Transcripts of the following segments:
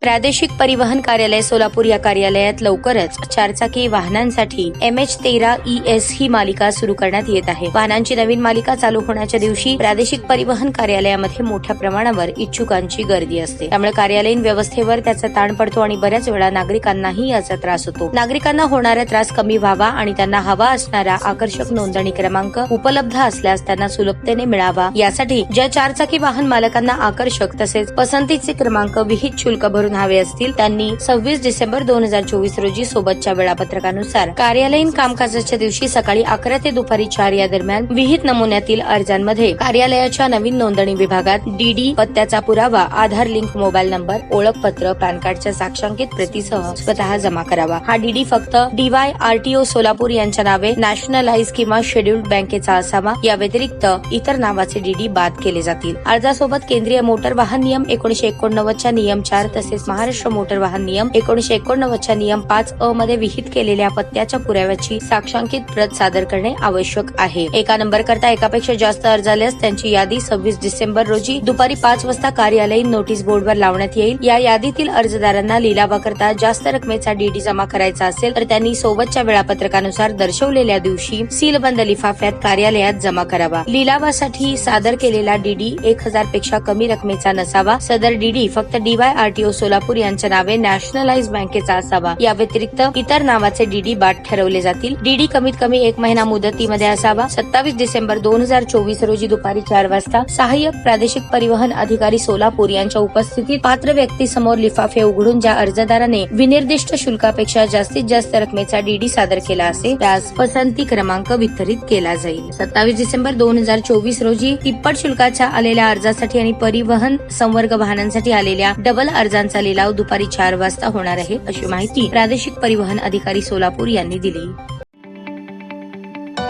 प्रादेशिक परिवहन कार्यालय सोलापूर या कार्यालयात लवकरच चारचाकी वाहनांसाठी MH13 ES ही मालिका सुरू करण्यात येत आहे। वाहनांची नवीन मालिका चालू होण्याच्या दिवशी प्रादेशिक परिवहन कार्यालयामध्ये मोठ्या प्रमाणावर इच्छुकांची गर्दी असते। त्यामुळे कार्यालयीन व्यवस्थेवर त्याचा ताण पडतो आणि बऱ्याच वेळा नागरिकांनाही याचा त्रास होतो। नागरिकांना होणारा त्रास कमी व्हावा आणि त्यांना हवा असणारा आकर्षक नोंदणी क्रमांक उपलब्ध असल्यास त्यांना सुलभतेने मिळावा यासाठी ज्या चारचाकी वाहन मालकांना आकर्षक तसेच पसंतीचे क्रमांक विहित शुल्क भरून हवे असतील त्यांनी 26 डिसेंबर 2024 रोजी सोबतच्या वेळापत्रकानुसार कार्यालयीन कामकाजाच्या दिवशी सकाळी 11 ते दुपारी 4 या दरम्यान विहित नमुन्यातील अर्जांमध्ये कार्यालयाच्या नवीन नोंदणी विभागात DD पत्त्याचा पुरावा, आधार लिंक मोबाईल नंबर, ओळखपत्र, पॅन कार्डच्या साक्षांकित प्रतीसह स्वतः जमा करावा। हा DD फक्त DY RTO सोलापूर यांच्या नावे नॅशनलाइज किंवा शेड्यूल्ड बँकेचा असावा। या व्यतिरिक्त इतर नावाचे DD बाद केले जातील। अर्जासोबत केंद्रीय मोटर वाहन नियम 1989 च्या नियम 4 तसेच महाराष्ट्र मोटर वाहन नियम 1989 च्या नियम 5A मध्ये विहित केलेल्या पत्त्याच्या पुराव्याची साक्षांकित प्रत सादर करणे आवश्यक आहे। एका नंबर करता एकापेक्षा जास्त अर्ज आल्यास त्यांची यादी 26 डिसेंबर रोजी दुपारी 5 वाजता कार्यालयीन नोटीस बोर्डवर लावण्यात येईल। या यादीतील अर्जदारांना लिलावाकरता जास्त रकमेचा DD जमा करायचा असेल तर त्यांनी सोबतच्या वेळापत्रकानुसार दर्शवलेल्या दिवशी सीलबंद लिफाफ्यात कार्यालयात जमा करावा। लिलावासाठी सादर केलेला DD 1000 पेक्षा कमी रकमेचा नसावा। सदर DD फक्त DY RTO सोलापूर यांच्या नावे नॅशनलाइज बँकेचा असावा। या व्यतिरिक्त इतर नावाचे DD बाद ठरवले जातील। DD कमीत कमी 1 महिना मुदतीमध्ये असावा। 27 डिसेंबर 2024 रोजी दुपारी 4 वाजता सहाय्यक प्रादेशिक परिवहन अधिकारी सोलापूर यांच्या उपस्थितीत पात्र व्यक्तीसमोर लिफाफे उघडून ज्या अर्जदाराने विनिर्दिष्ट शुल्कापेक्षा जास्तीत जास्त रकमेचा DD सादर केला असेल त्यास पसंती क्रमांक वितरित केला जाईल। 27 डिसेंबर 2024 रोजी तिप्पट शुल्काच्या आलेल्या अर्जासाठी आणि परिवहन संवर्ग वाहनांसाठी आलेल्या डबल अर्जांचा लिलाव दुपारी 4 वाजता होणार आहे, अशी माहिती प्रादेशिक परिवहन अधिकारी सोलापूर यांनी दिली।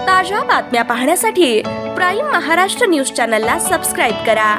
ताज्या बातम्या पाहण्यासाठी प्राईम महाराष्ट्र न्यूज चॅनलला सबस्क्राईब करा।